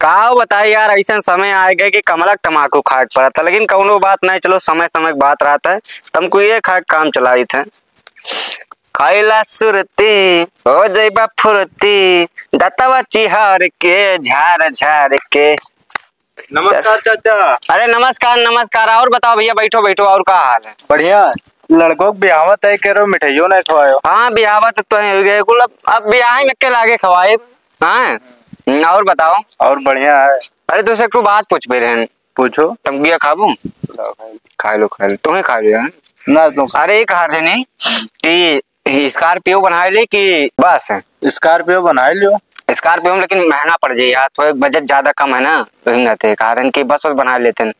का बताई यार, ऐसा समय आ गए कि कमलक तमाकू खाए पड़ा था, लेकिन कौनो बात नहीं। चलो समय समय की बात रहता है, तुमको ये खा काम चलाई थे। खाइला सुरती हो जइबा फुरती, दतवा चिहर के झार झार के। नमस्कार चाचा। अरे नमस्कार नमस्कार। और बताओ भैया, बैठो बैठो। और का हाल है? बढ़िया। लड़कों को ब्याह तय करो, मिठाइयों नहीं खवायो। हाँ ब्याह तो हो गए कुल, अब ब्याह ही के लागे खवाए। हाँ और बताओ। और बढ़िया है। अरे तुझसे एक बात पूछ पे रहे। पूछो। तुम बिया खाबू? खा लो तुम्हें खा लिया ना तुम। अरे ये कहा थे नहीं कि स्कॉर्पियो बना ले कि बस? स्कॉर्पियो बना लियो। स्कॉर्पियो में लेकिन महंगा पड़ जाए यार, थोड़ा बजट ज्यादा कम है ना, वही कारण की बस बना लेते हैं।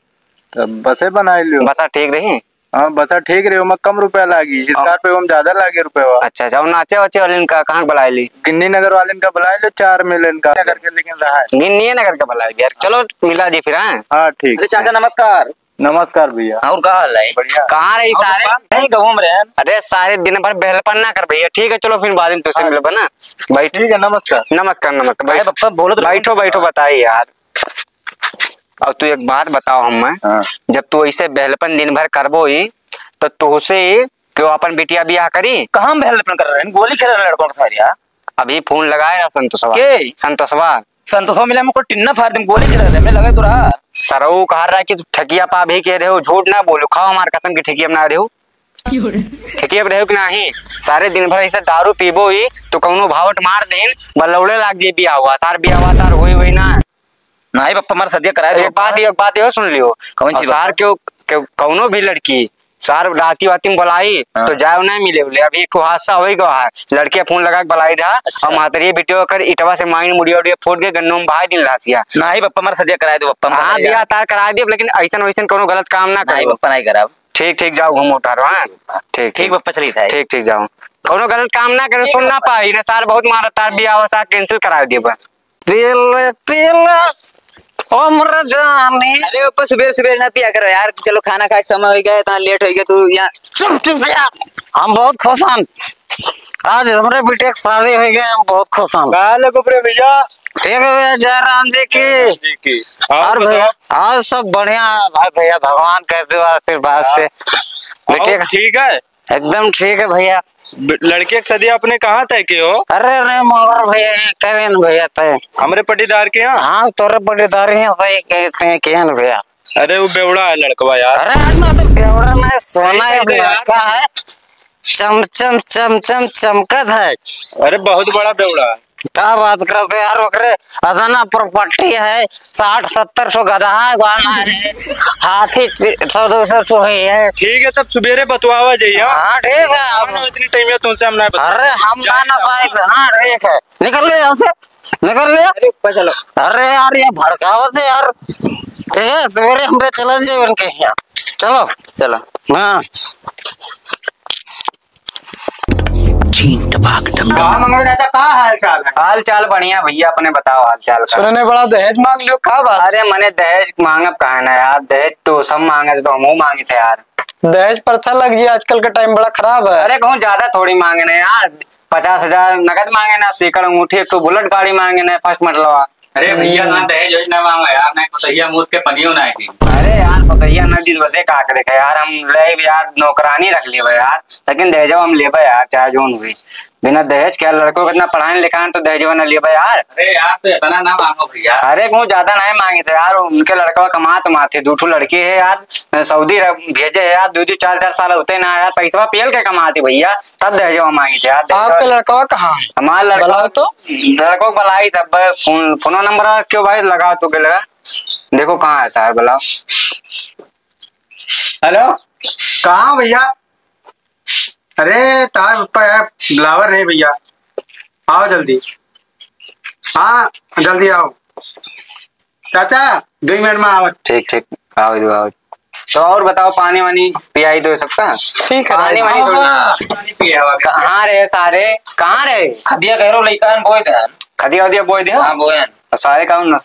तो बसे बना लियो। बसा ठीक रही? हाँ बसा ठीक रही, मैं कम रुपया लागी, स्कॉर्पियो में ज्यादा लागे रुपये। अच्छा अच्छा। और नाचे वाचे वाले का कहाँ बुला ली? गिन्नी नगर वाले का बुला लो, 4 मिलियन का करके, लेकिन रहा है गिन्नी नगर का बुला यार। चलो मिला जी फिर। हाँ ठीक। चाचा नमस्कार। नमस्कार भैया। और का हाल है? बढ़िया। कहाँ रही सारे? नहीं घूम रहे हैं। अरे सारे दिन भर बहलपन ना कर भैया। ठीक है चलो फिर बाद में तुझसे मिलबा ना। बैठ। ठीक है नमस्कार। नमस्कार नमस्कार। अरे बप्पा बोलो तो। बैठो बैठो। बताइए यार। अब तू एक बात बताओ हमें। हाँ। जब तू ऐसे बहलपन दिन भर करबो ही तो तुझसे क्यों अपन बिटिया बियाह करी? कहाँ बहलपन कर रहे हैं? गोली खेल रहे हैं लड़कों के साथ यार। अभी फोन लगाए ना संतोषवा। के? संतोषवा संतोषवा मिला में कोई टिन्ना फाड़ दे, गोली खेल रहे हैं, लगे तो रहा। सरऊ कह रहा है कि तू ठकिया पा भी कह रहे हो, झूठ ना बोलो। खाओ हमारे कसम की ठकिया बना रहे हो। ठकिया रहे हो कि नहीं? सारे दिन भर ऐसे दारू पीबो ही तो कौनो भावट मार देन बलौड़े लाग जे बिया हुआ। सार बिया हुआ तार होई वही ना। नहीं बप्पा हमारा सदिया कराए। एक बात यो सुन लियो। कौन सी सार क्यों कौनो भी लड़की सार राती वाती में बुलाई तो जाए नहीं मिले बोले। अभी एक हादसा हो गया है, लड़के फोन लगा के बुलाई रहा। अच्छा। और मातरी बिटियो कर इटवा से माइन मुड़िया उड़िया फोड़ के गन्नों में बहा दिन लासिया। नहीं बप्पा हमारा सदिया कराए दो बप्पा। हाँ बिया तार करा दिए, लेकिन ऐसा वैसा कोनो गलत काम ना नहीं करो। बप्पा नहीं करा। ठीक ठीक जाओ घूमो उठारो। हाँ ठीक ठीक बप्पा चली था। ठीक ठीक जाओ। कोनो गलत काम ना करे। सुन ना पाई ना सार बहुत मारा तार बिया हो सा कैंसिल करा दिए बस। पिल पिल उम्र जाने। अरे बप्पा सुबह सुबह ना पिया करो यार। चलो खाना खा के समय हो गया, इतना लेट हो गया तू यहाँ। चुप भैया। हम बहुत खुश हैं आज हमारे बेटे की शादी हो गई। हम बहुत खुश हैं। भैया। ठीक है भैया, जय राम जी की। और भैया आज सब बढ़िया भाई। भैया भगवान कहते हो आशीर्वाद से बेटे ठीक है एकदम ठीक है भैया। लड़के की शादी आपने कहाँ तय की हो? अरे रे मगर भैया करे न भैया तय हमारे पटीदार के यहाँ। हाँ तोरे पटीदार हैं सही कहते हैं कि न भैया। अरे वो बेवड़ा है लड़कवा यार। अरे आज मैं तो बेवड़ा नहीं, सोना एक लड़का है, चमचम चमचम चमकत है। अरे बहुत बड़ा बेवड़ा है। क्या बात करते यार? ओकरे अदना प्रॉपर्टी है, 60-70 गधा है, गाना है, हाथी 100-200 चूहे है। ठीक है तब सवेरे बतवावा जाइए। हाँ ठीक है। अब इतनी टाइम है तुमसे हम नहीं बता। अरे हम ना पाए। हाँ ठीक है, निकल ले यहाँ से, निकल ले। अरे ऊपर चलो। अरे यार ये भड़कावत है यार। ठीक है सवेरे हमरे चला जाए उनके यहाँ। चलो चलो। हाँ मंगल चाचा का हाल चाल है? हाल चाल बढ़िया भैया, अपने बताओ हाल चाल का। सुनने बड़ा दहेज मांग लियो, का बात? अरे मैंने दहेज मांगब कहा ना यार, दहेज तो सब मांगे थे तो हम मांगे थे यार। दहेज प्रथा लग जी, आजकल का टाइम बड़ा खराब है। अरे कहूँ ज्यादा थोड़ी मांगे ना यार, 50,000 नगद मांगे ना, सीकड़ अंगूठी, एक तो बुलेट गाड़ी मांगे ना फर्स्ट मतलब। अरे भैया ना दहेज योजना मांगा यार, नहीं पतैया मूत के पनियो ना थी। अरे यार पतैया न दी वैसे का करे यार, हम ले यार नौकरानी रख लेबे यार, लेकिन दहेज हम लेबे यार चाहे जोन हुई। बिना दहेज क्या लड़कों को इतना पढ़ाने लिखाने तो दहेज न लेबे यार। अरे यार तो इतना ना मांगो भैया। अरे वो ज्यादा नहीं मांगे थे यार, उनके लड़का कमात माथे, 2 लड़के है यार, सऊदी भेजे है यार, 2-4 साल होते ना यार, पैसा पेल के कमाते भैया, तब दहेज मांगे थे यार। आपका लड़का कहाँ? हमारा लड़का तो लड़कों को बुलाई तब फोन नंबर क्यों भाई लगाओ तो लगा देखो कहाँ है साहब बुलाओ। हेलो कहाँ भैया? अरे तार ब्लावर नहीं भैया, आओ जल्दी। हाँ जल्दी आओ चाचा, 2 मिनट में आओ। ठीक ठीक आओ आओ। तो और बताओ पानी वानी पियाई दो सबका? ठीक है। पानी वानी पानी पिया हुआ कहाँ रहे सारे? कहाँ रहे? खदिया कह रो लइका बोए थे। खदिया वदिया बोए दे। हां बोए सारे काम न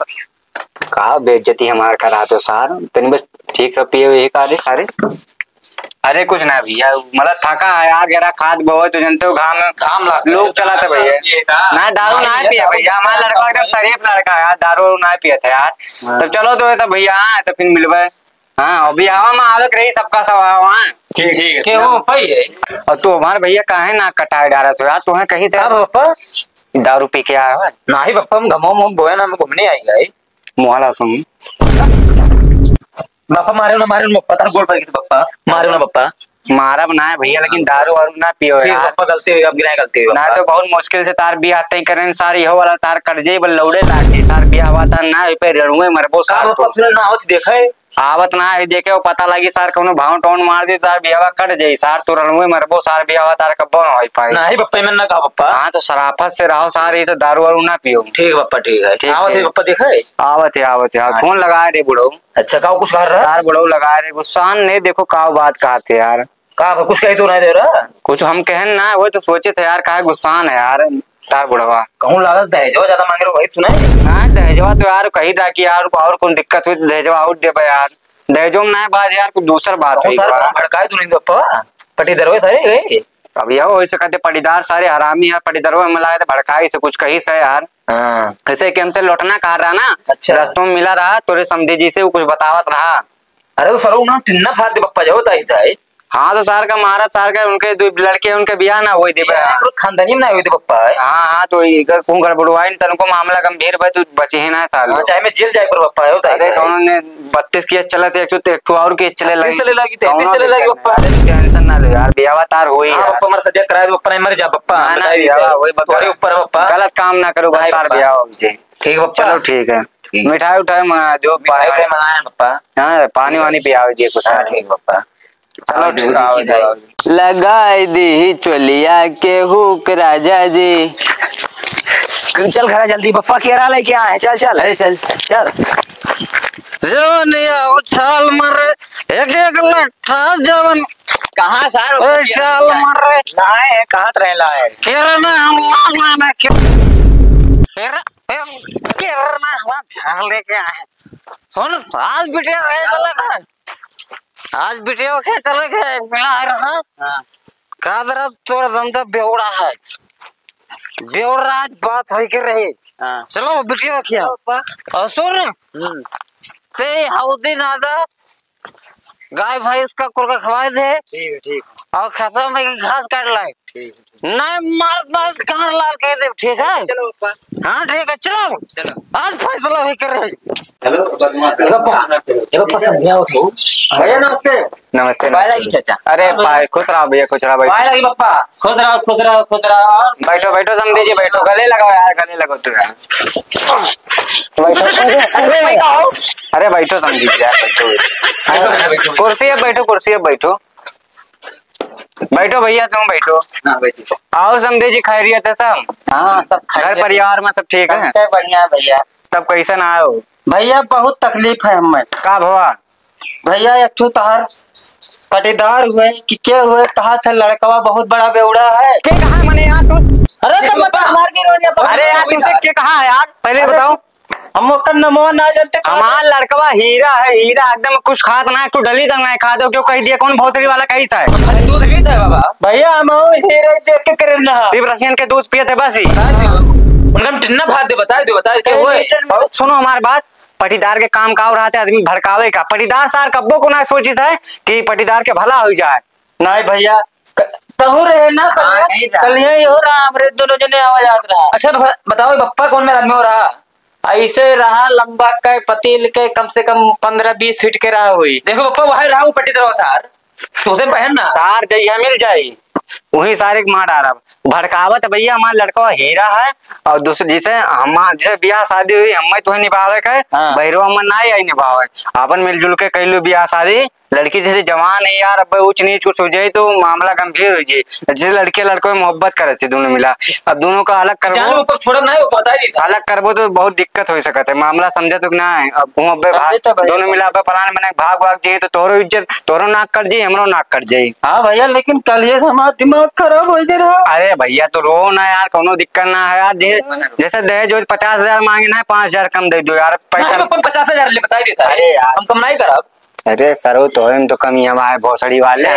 का बेइज्जती हमार करा दो सार, तनी बस ठीक से पिए हुए का दे सारे। अरे कुछ ना भैया, मतलब थका है यार, गहरा खाद बहुत तो जनते हो, घाम लोग चलाते भैया। ना दारू ना पिया भैया, हमारा लड़का एकदम शरीफ लड़का है यार, दारू ना पिया था यार। तब चलो तो ऐसा भैया, हाँ तो फिर मिलवे। हाँ अभी हवा में आवक रही सबका स्वभाव। हाँ ठीक के वो पई है। और तू हमारे भैया काहे ना कटाए डारा तो यार, तुम्हें कहीं थे पापा दारू पी के आया है ना ही पापा, हम घमो बोए ना, हम घूमने आई गए। मोहला सुन पापा मारे ना पप्पा, तार गोल पड़ गई पापा, मारे ना पप्पा। मारा बनाया भैया, लेकिन दारू वारू ना पियो ठीक यार। पापा, गलती हुई, अब गिराए गलती हुई ना तो बहुत मुश्किल से तार बियाह तय करें सारी हो वाला तार कर्जे बल लौड़े लाठी सार बियाह हुआ था ना पे रड़ुए मरबो सार पापा फिर ना होत देखे आवत ना है देखे वो पता लगी सार कोनो भाव टोन मार दी तार बियाह कट जाई सार तो रड़ुए मरबो सार बियाह हुआ तार कब्बो ना होई पाई। ना ही पप्पा, मैंने ना कहा पप्पा। हाँ तो शराफत से रहो सार, ये तो दारू वारू ना पियो। ठीक है पप्पा, ठीक है। ठीक आवत है। है पप्पा, देखे आवत है फोन लगाए रे बुढ़ो। अच्छा का कुछ कह रहा है? तार बुढ़ो लगाए रे, गुस्सान नहीं देखो का बात कहा थे यार। का कुछ कही तो नहीं दे रहा, कुछ हम कहन ना वो तो सोचे थे यार, का गुस्सान है यार तार बुढ़वा। कहूँ लागत दहेजो ज्यादा मांगे रहो, वही सुना। हाँ दहेजवा तो यार कही था कि यार और कौन दिक्कत हुई तो दहेजवा आउट दे यार, दहेजो में ना बात यार कुछ दूसर बात है। सारे भड़काए तो नहीं पप्पा, पटी दरवे सारे गए। अब यह वैसे कहते पटीदार सारे हरामी है, पटीदारों में लाए थे भड़काई से कुछ कही से यार। हाँ ऐसे कि हमसे लौटना कहा रहा ना। अच्छा। रास्तों में मिला रहा तोरे समझे जी से वो कुछ बतावत रहा। अरे तो सरो ना टिन्ना फाड़ दे पप्पा, जो होता ही हाँ तो सार का महाराज सार का उनके दो लड़के उनके बियाह ना हुई थी खानदानी में ना हुई थी पप्पा। हाँ तो इधर कौन गड़बड़वाई तनको मामला गंभीर भाई, तू बचे ही ना साल। हाँ, चाहे मैं जेल जाए पर पप्पा होता अरे उन्होंने 32 केस चले थे, एक तो और केस चले लगी 33 चले लगी पप्पा। टेंशन ना लो यार, बियाह तार हुई हाँ पप्पा, मर सजा कराए पप्पा, नहीं मर जा पप्पा। वही तुम्हारे ऊपर पप्पा, गलत काम ना करो भाई, तार बियाह हो मुझे। ठीक है पप्पा, चलो ठीक है, मिठाई उठाई मंगा जो मनाए पप्पा। हाँ पानी वानी पियाओ जी कुछ। हाँ ठीक पप्पा, चलो ठीक है। लगाई दी चोलिया के हुक राजा जी। चल खरा जल्दी, पप्पा कह रहा लेके आए। चल चल, अरे चल चल। जवनिया उछाल मरे एक एक लट्ठा जवन कहाँ सार उछाल मरे लाए, कहाँ रहे लाए? केरना हम लाना केरना हम छान लेके आए। सुन आज बिटिया चला था, आज बिटिया के चले गए मिला रहा। कादर तोरा दंदा बेवड़ा है, बेवड़ा आज बात होई के रही। चलो बिटिया किया और सुन ते हाउदी नादा गाय भाई उसका कुरका खवाए दे। ठीक है ठीक। और खतम में घास काट लाए। नहीं मार कहाँ लाल कह दे। ठीक है चलो पप्पा। हाँ ठीक है चलो चलो आज फैसला भी कर रहे। हेलो पप्पा समझा हो तो भैया नमस्ते। नमस्ते बाय लगी चाचा। अरे खुश रहो भैया, खुश रहो भाई। बाय लगी पप्पा, खुद रहो खुद रहो खुद रहो। बैठो बैठो समझे जी, बैठो गले लगाओ यार, गले लगो तू यार। बैठो अरे बैठो समझी यार, बैठो कुर्सी है, बैठो कुर्सी है, बैठो बैठो भैया तुम बैठो। हाँ बैठी। आओ समझे जी, खैरियत है सब? हाँ सब घर परिवार में सब ठीक है? बढ़िया भैया। सब कैसे ना आओ भैया बहुत तकलीफ है हमें। का भवा भैया एक ठो तार पटीदार हुए कि क्या हुए, कहा था लड़कवा बहुत बड़ा बेवड़ा है। के कहा मने यार तू? अरे तो बता मार के रोने पर। अरे यार तुमसे के कहा है यार, पहले बताओ। हम ओकर नमो ना जानते। हमारा लड़कवा हीरा है, हीरा एकदम कुछ खात ना है, तू डली तक नहीं खा दो क्यों कह दिया कौन भौसरी वाला कहीं सा है? दूध भी था बाबा भैया, हम हीरा देख के करे ना सिर्फ रसियन के दूध पिए थे बस ही। उनका टिन्ना भात दे, बता दे हुए। सुनो हमारी बात, पटीदार के काम का रहा थे आदमी भड़कावे का। पटीदार सार कब्बो को ना सोची है कि पटीदार के भला हो जाए। नहीं भैया कहू रहे ना कल यही हो रहा, हमारे दोनों जने आवाज आ रहा। अच्छा बताओ बप्पा कौन मेरा आदमी हो रहा? ऐसे रहा लंबा के पतील के कम से कम 15-20 फीट के रहा हुई। देखो पप्पा वही रहा पट्टी तरह सार तुझे पहन ना सार जइया मिल जाई वही सारे मार डाला भड़कावत। भैया हमारा लड़का हीरा है और दूसरे जिसे हमारे जैसे ब्याह शादी हुई हमें तुम्हें निभावे के बहरो अमन ना आई निभावे अपन मिलजुल के कैलू ब्याह शादी। लड़की जैसे जवान है यार, अब ऊंच नीच कुछ हो जाए तो मामला गंभीर हो जाए। जैसे लड़के लड़कों में मोहब्बत करे थे दोनों मिला, अब दोनों का अलग करबो ऊपर छोड़ब नहीं वो बता दी अलग करबो तो बहुत दिक्कत हो सकता है। मामला समझे तो ना है। अब दोनों मिला प्लान बना भाग भाग जाए तो तोरो इज्जत तोरो नाक कट जाये हमरो नाक कट जाये। हाँ भैया लेकिन कल ये हमारा दिमाग खराब हो गया। अरे भैया तो रो ना यार, कोनो दिक्कत ना है यार। जैसे दहेज 50,000 मांगे ना 5,000 कम दे दो यार। 50,000 ले बता देता। अरे यार हम कम नहीं करब अरे सरो तो हम तो कमी हमारे भोसड़ी वाले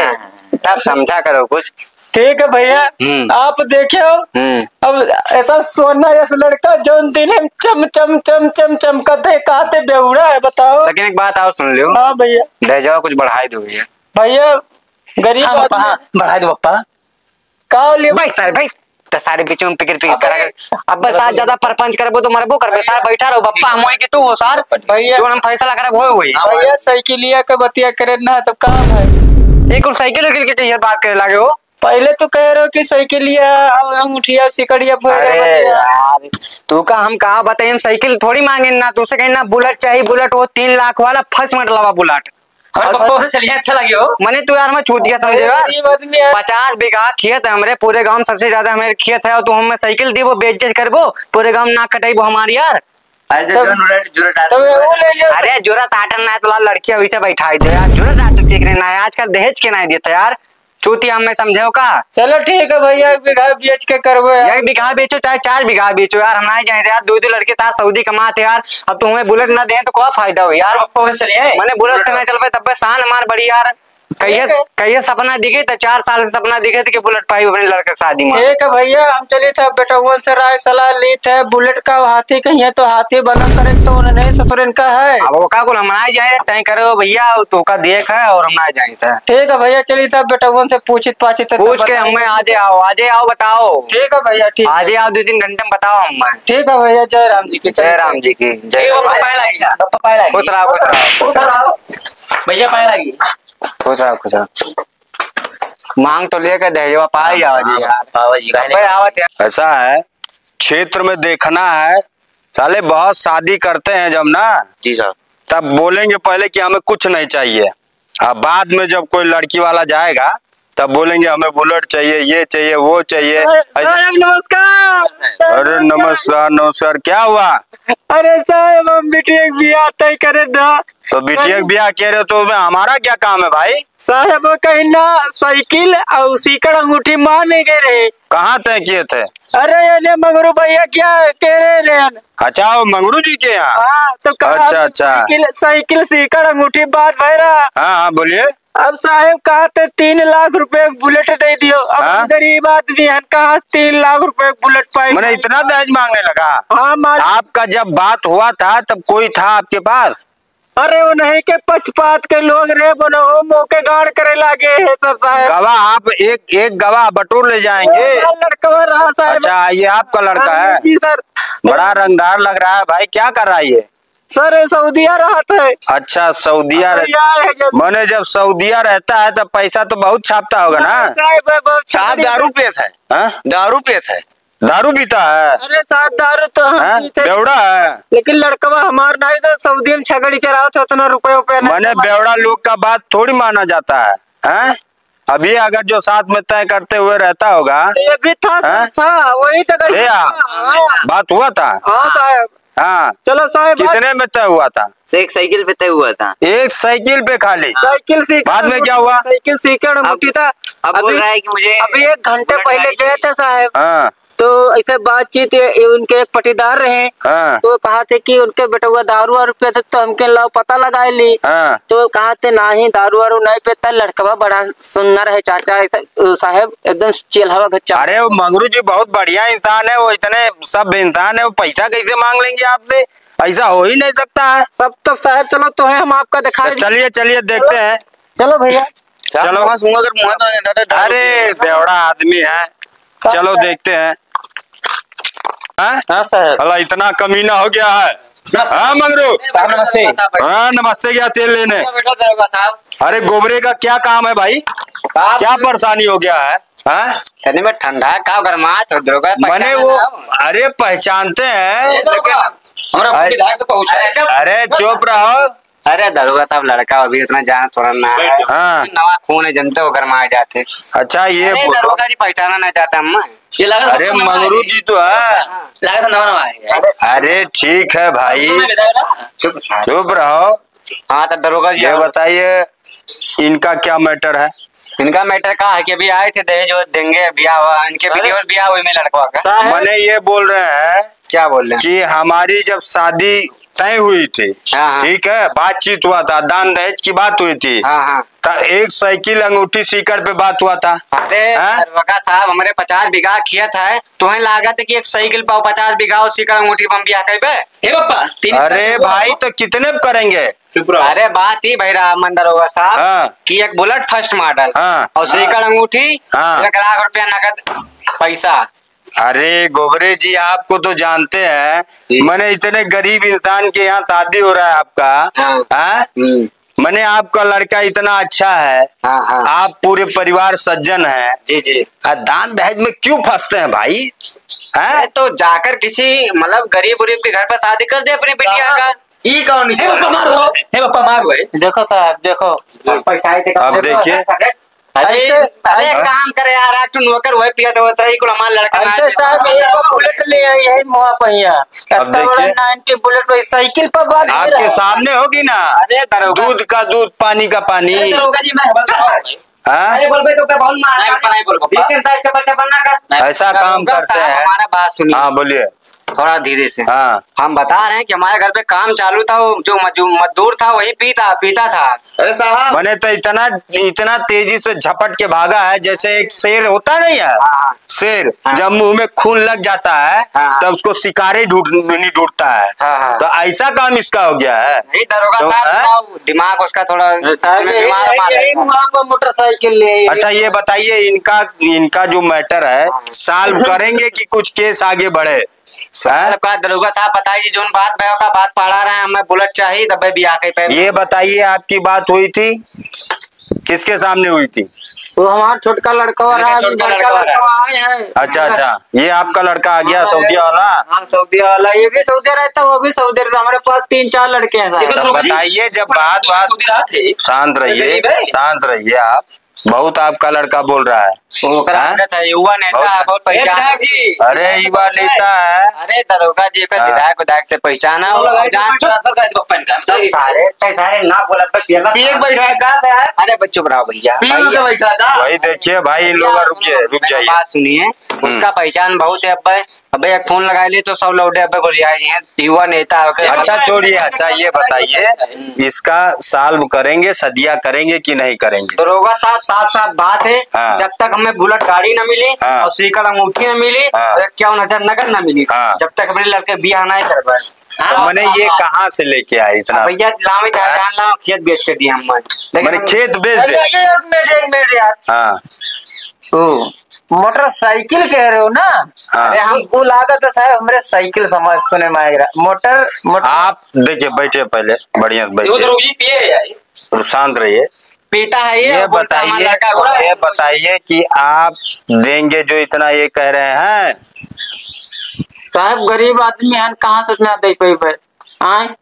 तब समझा करो कुछ। ठीक है भैया आप देखियो अब ऐसा सोना जैसा लड़का जो दिन हम चम चम चम चम चमकते कहते बेहुड़ा है बताओ। लेकिन एक बात आओ सुन लियो। हाँ भैया दहेजवा कुछ बढ़ाई दो भैया। भैया गरीब हाँ पप्पा, आदमी हाँ बढ़ा दो पप्पा। का लिए भाई सारे भाई तो सारे बीच में पिकर करा अब बस आज ज्यादा परपंच करबो तो मरबो करबे सार बैठा रहो बप्पा हम की तू हो सार भैया जो हम फैसला करब होए होई। भैया साइकिलिया के बतिया करे ना तो काम है। एक और साइकिल के कहीं बात करे लागे हो। पहले तो कह रहे हो कि साइकिलिया अंगूठिया सिकड़िया अरे बतिया। यार तू का हम कहा बताइए हम साइकिल थोड़ी मांगे ना तुझसे कहीं ना बुलेट चाहिए बुलेट वो 3 लाख वाला फर्स्ट मॉडल वाला बुलेट। हमारे पप्पा से चलिए अच्छा लगे हो। मने तू यार मैं छूट गया समझे यार। गरीब आदमी है। 50 बीघा खेत है हमरे पूरे गांव में सबसे ज्यादा हमारे खेत है और तू हमें साइकिल दी वो बेइज्जत करबो पूरे गांव में नाक कटाइबो हमारी यार। अरे जरूरत आटन ना है तो लड़की अभी से बैठा दे यार जरूरत आटन ठीक ना है आजकल दहेज के ना देता यार चूती हमें समझे का। चलो ठीक है भैया 1 बीघा बेच के करबो यार। 1 बीघा बेचो चाहे 4 बीघा बेचो यार हम ना जाए यार 2 लड़के था सऊदी कमाते यार अब तुम्हें बुलेट ना दे तो क्या फायदा हो यार। पप्पा से चलिए मैंने बुलेट से ना चल पाए तब शान हमार बड़ी यार कहिए सपना दिखे तो 4 साल से सपना दिखे थे कि बुलेट पाई अपने लड़के शादी में। ठीक है भैया हम चले थे बेटा से राय सलाह ली थे बुलेट का हाथी कहीं तो हाथी बना करे तो नहीं ससुरन का है। अब वो का को हम ना जाए तय करो भैया तो का देख है और हम ना जाए थे। ठीक है भैया चलिए सब बेटा से पूछ के हमें आज आओ बताओ। ठीक है भैया ठीक आज आओ 2-3 घंटे में बताओ हम। ठीक है भैया जय राम जी की जय राम जी की जय। खुश रहो भैया पाए लगी खुश रहो मांग तो लेकर दहेजवा पाई आवाज यार। ऐसा है क्षेत्र में देखना है साले बहुत शादी करते हैं जब ना जी साहब तब बोलेंगे पहले कि हमें कुछ नहीं चाहिए अब बाद में जब कोई लड़की वाला जाएगा तब बोलेंगे हमें बुलेट चाहिए ये चाहिए वो चाहिए। नमस्कार। अरे नमस्कार क्या हुआ। अरे साहब हम बिटिया बियाह तय करे ना तो बिटिया ब्याह कह रहे हो तो हमारा क्या काम है भाई। साहब कहीं ना साइकिल और सीकड़ अंगूठी मारने गए रहे। कहाँ तय किए थे। अरे ये मंगरू भैया क्या कह रहे हैं। अच्छा वो मंगरू जी के यहाँ। हाँ तो अच्छा साइकिल सीकड़ अंगूठी बात भाई रहा। हाँ बोलिए। अब साहब कहा थे 3 लाख रुपए बुलेट दे दियो अब गरीब आदमी है कहा 3 लाख रुपए बुलेट पाई। मैंने इतना दहेज मांगने लगा। हाँ आपका जब बात हुआ था तब कोई था आपके पास। अरे वो नहीं के पक्षपात के लोग रे बोलो मौके गाड़ करे लागे है सब साहब। गवाह आप एक गवाह बटोर ले जाएंगे। लड़का रहा साहब। अच्छा ये आपका लड़का है। जी सर बड़ा रंगदार लग रहा है भाई क्या कर रहा है ये। सर सऊदिया रहा था। अच्छा सऊदिया मैंने जब सऊदिया रहता है तब पैसा तो बहुत छापता होगा ना। साहब दारू पीता है। दारू पीता है दारू पीता है। अरे साहब दारू तो बेवड़ा है लेकिन लड़का हमार नहीं तो सऊदी में छगड़ी चढ़ा था उतना रुपये मैंने बेवड़ा लोग का बात थोड़ी माना जाता है। अभी अगर जो साथ में तय करते हुए रहता होगा ये भी था वही बात हुआ था। हाँ साहब हाँ चलो साहब कितने में तय हुआ था। एक साइकिल पे तय हुआ था। एक साइकिल पे खाली साइकिल से बाद में क्या हुआ। साइकिल सीकड़ अंगूठी था। अब बोल रहा है कि मुझे अभी 1 घंटे पहले गए थे साहब। हाँ तो ऐसे बातचीत उनके एक पटीदार रहे। हाँ तो कहा थे कि उनके बेटा हुआ दारू वारू पीते तो हमके लाओ पता लगा ली। हाँ तो कहा थे ना ही दारू वारू नहीं पीता लड़का बड़ा सुंदर है चाचा साहब एकदम चिल्हावा गच्चा। अरे वो मंगरू जी बहुत बढ़िया इंसान है वो इतने सब इंसान है वो पैसा कैसे मांग लेंगे आपसे ऐसा हो ही नहीं सकता है। सब तो साहब चलो तो है हम आपका दिखा चलिए देखते हैं। चलो भैया चलो अरे बेवड़ा आदमी है चलो देखते हैं। हाँ साहब अल्लाह इतना कमीना हो गया है। हाँ मंगरू नमस्ते। हाँ नमस्ते क्या तेल लेने। अरे गोबरे का क्या काम है भाई क्या परेशानी हो गया है। तने में ठंडा का गरमा मैंने वो अरे पहचानते हैं अरे चुप रहो। अरे दरोगा साहब लड़का अभी उतना जान थोड़ा ना है। हाँ नवा खून है जनते वो गरमा जाते। अच्छा ये दरोगा जी पहचाना नहीं चाहता हम। ये लगा अरे मंगरू जी तो है लगा था नवा अरे ठीक है भाई चुप रहो। हाँ तो दरोगा जी ये बताइए इनका क्या मैटर है। इनका मैटर का है कि अभी आए थे दहेज देंगे ब्याह हुआ इनके ब्याह हुए में लड़का का। मैंने ये बोल रहे हैं क्या बोल रहे हैं कि हमारी जब शादी तय हुई थी, हाँ। ठीक है, बातचीत हुआ था, दान दहेज की बात हुई थी। हाँ हाँ। एक साइकिल अंगूठी सीकर पे बात हुआ था। अरे दरोगा साहब, हमारे 50 बीघा खेत है, तुम्हें लागत है कि एक साइकिल पाओ 50 बीघा और सीकर अंगूठी बम बिया कहीं। अरे भाई तो कितने में करेंगे? अरे बात ही भाई रामन दरोगा साहब, हाँ। कि एक बुलेट फर्स्ट मॉडल हाँ। और सीकर अंगूठी, हाँ। 1 लाख रुपया नगद पैसा। अरे गोबरे जी, आपको तो जानते हैं, मैंने इतने गरीब इंसान के यहाँ शादी हो रहा है आपका। हाँ। मैंने आपका लड़का इतना अच्छा है। हाँ हाँ। आप पूरे परिवार सज्जन हैं। जी जी। दान दहेज में क्यों फंसते हैं भाई? है तो जाकर किसी मतलब गरीब उरीब के घर पर शादी कर दे अपनी बिटिया का। ई कौन हे पापा मारो देखो साहब, देखो पैसा अब देखिए। अरे काम करे यार, तू नौकर वही पिया तो वही को हमारा लड़का ऐसे साहब एक बुलेट ले आई है मुआ पहिया, अब देखिए 90 बुलेट वही साइकिल पर बात आपके सामने होगी ना। अरे दरोगा, दूध का दूध, पानी का पानी। दरोगा जी मैं हाँ? अरे बोल भाई तो बहुत नहीं बोल पापा। चपल ना कर। ऐसा काम करते हैं। हमारा बात सुनिए, हाँ बोलिए। थोड़ा धीरे से। हाँ। हम बता रहे हैं कि हमारे घर पे काम चालू था, वो जो मजदूर था वही पीता था। अरे साहब, मैंने तो इतना तेजी से झपट के भागा है, जैसे एक शेर होता नहीं है। हाँ। शेर हाँ। जब मुंह में खून लग जाता है हाँ। तब उसको शिकारी नहीं ढूंढता है। हाँ। तो ऐसा काम इसका हो गया है। नहीं दरोगा तो, साहब, दिमाग उसका थोड़ा मोटरसाइकिल ले। अच्छा ये बताइए, इनका जो मैटर है सॉल्व करेंगे कि कुछ केस आगे बढ़े? दरोगा साहब बताइए, जो बात भयो का बात पढ़ा रहे हैं, हमें बुलेट चाहिए तब भी आके पे। ये बताइए, आपकी बात हुई थी किसके सामने हुई थी? वो हमारा छोटका लड़का हो रहा है, छोटका बड़का लड़का लड़का आए हैं। अच्छा, ये आपका लड़का आ गया सऊदी वाला। हाँ सऊदी वाला, ये भी सऊदी रहता है, वो भी सऊदी रहता है। हमारे पास 3-4 लड़के हैं साहब। तब बताइए, जब बात शांत रहिए आप। बहुत आपका लड़का बोल रहा है। युवा नेता है, बहुत पहचान। अरे युवा नेता है। अरे दरोगा जी का विधायक से पहचाना सारे ना बोला बैठा से है। अरे बच्चों बराबर भैया बैठा था। वही देखिए भाई, इन लोग रुक जाइए। बात सुनिए, उसका पहचान बहुत है। अबे एक फोन लगा ली तो सब लौटे अब्बे को रिहा है, युवा नेता। अच्छा छोड़िए, अच्छा ये बताइए, इसका सॉल्व करेंगे, सदिया करेंगे कि नहीं करेंगे? दरोगा साहब साफ बात है। हाँ। जब तक हमें बुलेट गाड़ी न मिली हाँ। और सीकर अंगूठी न मिली, हाँ। 51,000 नगद न मिली, हाँ। जब तक अपने लड़के बियाह नहीं कर पाए। तो मैंने ये कहाँ से लेके आए इतना? भैया लावे जान लाओ, खेत बेच के दिया हम। मैंने खेत बेच दे। एक मिनट यार। हाँ। मोटरसाइकिल कह रहे हो ना? हाँ। अरे हम वो लागत है साहब, हमारे साइकिल समझ सुने में आएगा। मोटर आप देखिए, बैठे पहले, बढ़िया बैठे, शांत रहिए। पीता है ये बताइए कि आप देंगे जो इतना ये कह रहे हैं? साहब गरीब आदमी है, कहाँ से उतना दे पे। हाँ।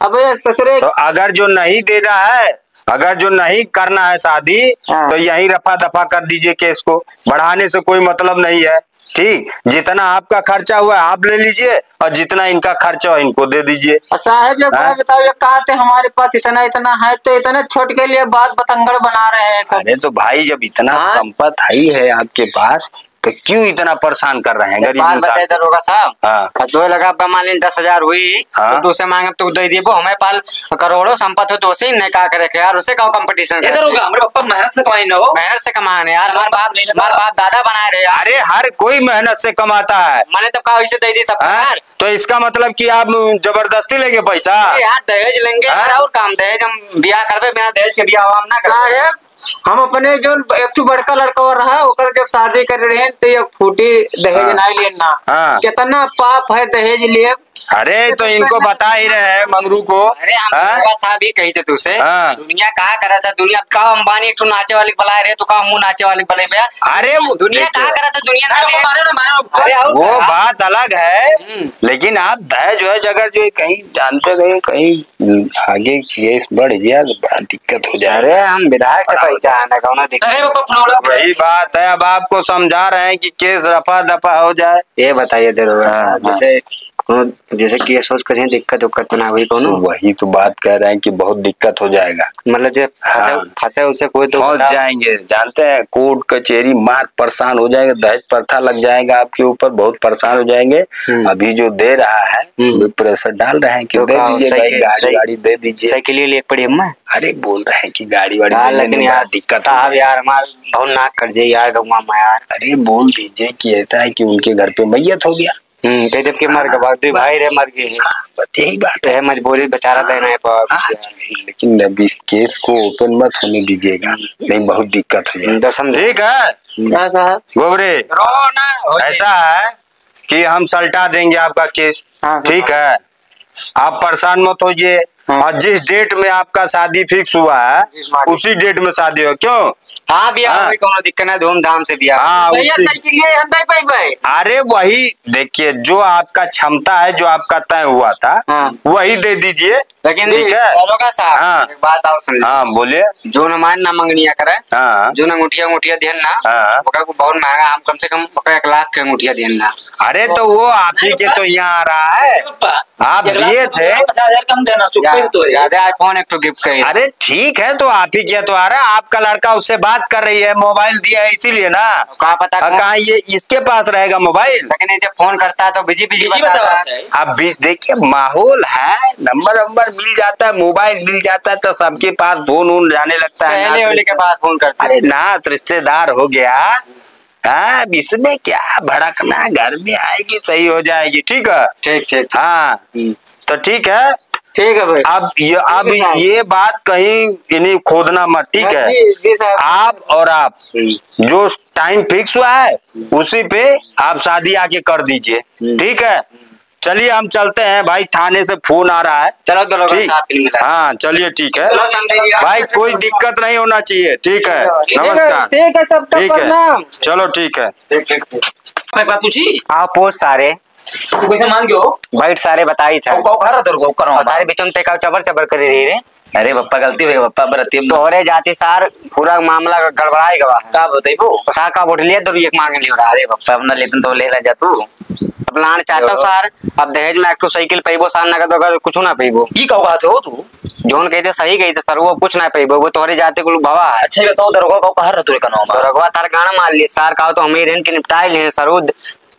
अबे ससुरे, तो अगर जो नहीं देना है, अगर जो नहीं करना है शादी, हाँ। तो यही रफा दफा कर दीजिए, केस को बढ़ाने से कोई मतलब नहीं है। ठीक, जितना आपका खर्चा हुआ आप ले लीजिए और जितना इनका खर्चा हो इनको दे दीजिए। साहब ये बताओ, ये कहा थे हमारे पास इतना है, तो इतने छोट के लिए बात बतंगड़ बना रहे हैं। अरे तो भाई, जब इतना संपत्ति ही है आपके पास, तो क्यों इतना परेशान कर रहे हैं गरीब इंसान? दरोगा साहब, हाँ। जो लगा मान ली 10,000 हुई, हाँ। तो दूसरे मांगे तो दे दिए। वो हमें पाल करोड़ों संपत्ति हो, तो उसे नहीं कहा करे यार, उसे कहो कंपटीशन। हमारे पापा मेहनत से कमाई ना हो, मेहनत से कमाने यार, हमारे बाप दादा बनाए रहे यार। अरे हर कोई मेहनत से कमाता है। मैंने तो कहा इसे दे दी सब यार। तो इसका मतलब कि आप जबरदस्ती लेंगे पैसा? यार दहेज लेंगे और काम दहेज, हम ब्याह करबे बिना दहेज के ब्याह हम ना कर। हम अपने जो एक बड़का लड़का और रहा ओकर जब शादी कर रहे हैं, तो एक फूटी दहेज नहीं लेना। कितना पाप है दहेज लिए। अरे तो इनको बता ही रहे हैं मंगरू को। अरे हम साहब ही कही थे तुझसे, दुनिया कहा करा था, दुनिया का अंबानी एक नाचे वाली बुलाए रहे, तो का मुंह नाचे वाली बुलाए भैया। अरे वो दुनिया कहा करा था, दुनिया वो बात अलग है, लेकिन आप दहेज वहेज अगर जो कहीं जानते गए, कहीं आगे केस बढ़ गया तो दिक्कत हो जाए। अरे हम विधायक से पहचान है, वही बात है। अब आपको समझा रहे हैं कि केस रफा दफा हो जाए। ये बताइए दरोगा साहब, जैसे जैसे कि ये सोच कर दिक्कत उक्कत ना हुई कोनो। वही तो बात कह रहे हैं कि बहुत दिक्कत हो जाएगा। मतलब जो फंसे उसे कोई तो फंस जाएंगे, जानते हैं कोर्ट कचहरी मार परेशान हो जाएंगे, दहेज प्रथा लग जाएगा आपके ऊपर, बहुत परेशान हो जाएंगे। अभी जो दे रहा है वो प्रेशर डाल रहे हैं कि दे दीजिए भाई, गाड़ी दे दीजिए। साइकिल ले पड़ी अम्मा। अरे बोल रहे हैं कि गाड़ी वाड़ी लेकिन यार दिक्कत साहब यार हमारे बहुत नाक कर जाए यार गौवा में यार। अरे बोल दीजिए कि ऐसा है कि उनके घर पे मैयत हो गया। जब के मर गए भाई रे मर गए। यही बात है, मजबूरी बेचारा देना है। लेकिन अभी केस को ओपन मत होने दीजिएगा, नहीं बहुत दिक्कत हो जाएगी। ठीक है गोबरे, ऐसा है कि हम सल्टा देंगे आपका केस, ठीक है, आप परेशान मत होइए। और जिस डेट में आपका शादी फिक्स हुआ है उसी डेट में शादी हो। क्यों? हाँ ब्याह कोनो दिक्कत है, धूमधाम से ब्याह। हाँ अरे वही देखिए, जो आपका क्षमता है, जो आपका तय हुआ था वही दे दीजिए। लेकिन ठीक है। हाँ एक बात आओ सुन। हाँ बोलिए। जो न मान ना मंगनिया करे, जो न मुठिया देन ना, ओका को बहुत महंगा, हम कम से कम 1 लाख के मुठिया देन ना। अरे तो वो आप ही के तो यहाँ आ रहा है, आप दिए थे। कम देना, ज्यादा आईफोन एक तो गिफ्ट करिए। अरे ठीक है, तो आप ही के तो आ रहा है, आपका लड़का उससे बात कर रही है, मोबाइल दिया है इसीलिए ना। कहाँ पता कहाँ ये इसके पास रहेगा मोबाइल। लेकिन जब फोन करता है तो बिजी बताता है। अब देखिए माहौल है, नंबर मिल जाता है, मोबाइल मिल जाता है तो सबके पास फोन वोन जाने लगता है। सहेली के पास फोन करता है। अरे नात रिश्तेदार हो गया, हाँ इसमें क्या भड़कना, घर में आएगी सही हो जाएगी। ठीक है ठीक। हाँ तो ठीक है भाई। अब ये बात कहीं इन्हें खोदना मत, ठीक है। आप और आप जो टाइम फिक्स हुआ है उसी पे आप शादी आके कर दीजिए, ठीक है। चलिए हम चलते हैं भाई, थाने से फोन आ रहा है। चलो ठीक, हाँ चलिए ठीक है भाई, कोई दिक्कत नहीं होना चाहिए। ठीक है, नमस्कार। ठीक है, सबका प्रणाम। चलो ठीक है। बात पूछी आप पोस्ट सारे तू कैसे मान गयो बैठ सारे बताई था सारे बिचन पे का चबर करे रे। अरे पप्पा गलती हो गई पप्पा, बरती तोहरे जाति सार पूरा मामला गड़बड़ाई गवा है। का बताइबो सा का बोट लिए दो एक मांगे नहीं। अरे पप्पा अपना लेतन तो ले जा तू प्लान चाटो सार। अब दहेज में एक तो साइकिल पैबो सार ना अगर कुछ ना पैबो की का बात हो तू जोन कहते सही कहते सर, वो कुछ ना पैबो, वो तोहरे जाति को भवा है। अच्छा बताओ दरगो का कहर तोरे का नाम दरगवा तार गाना मार लिए सार का तो हमें रेन के निपटाए ले सरूद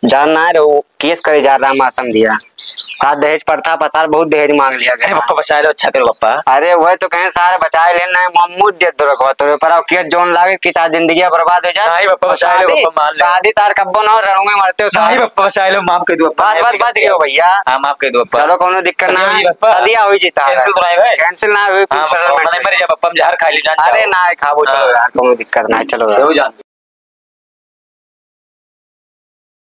जानना है वो केस करे जा रहा है समझिया। साथ दहेज प्रथा पसार बहुत दहेज मांग लिया गया। अरे पप्पा बचा लो, अच्छा करो पप्पा। अरे वह तो कहें सारे बचाए लेना है, मम्मू दे दो रखो तो पर केस जोन लागे कि तार जिंदगी बर्बाद हो जाए। नहीं पप्पा बचा लो, पप्पा मान ले। शादी तार कब्बो ना रणों में मरते हो। नहीं पप्पा बचा लो, माफ कर दो पप्पा। बस बच गए भैया। हां माफ कर दो पप्पा। चलो कोनो दिक्कत ना है, शादिया हो जीता कैंसिल तो नहीं भाई, कैंसिल ना हुई। मर जा पप्पा, हम जहर खा ली जान। अरे ना खाबो, चलो यार कोनो दिक्कत ना है, चलो।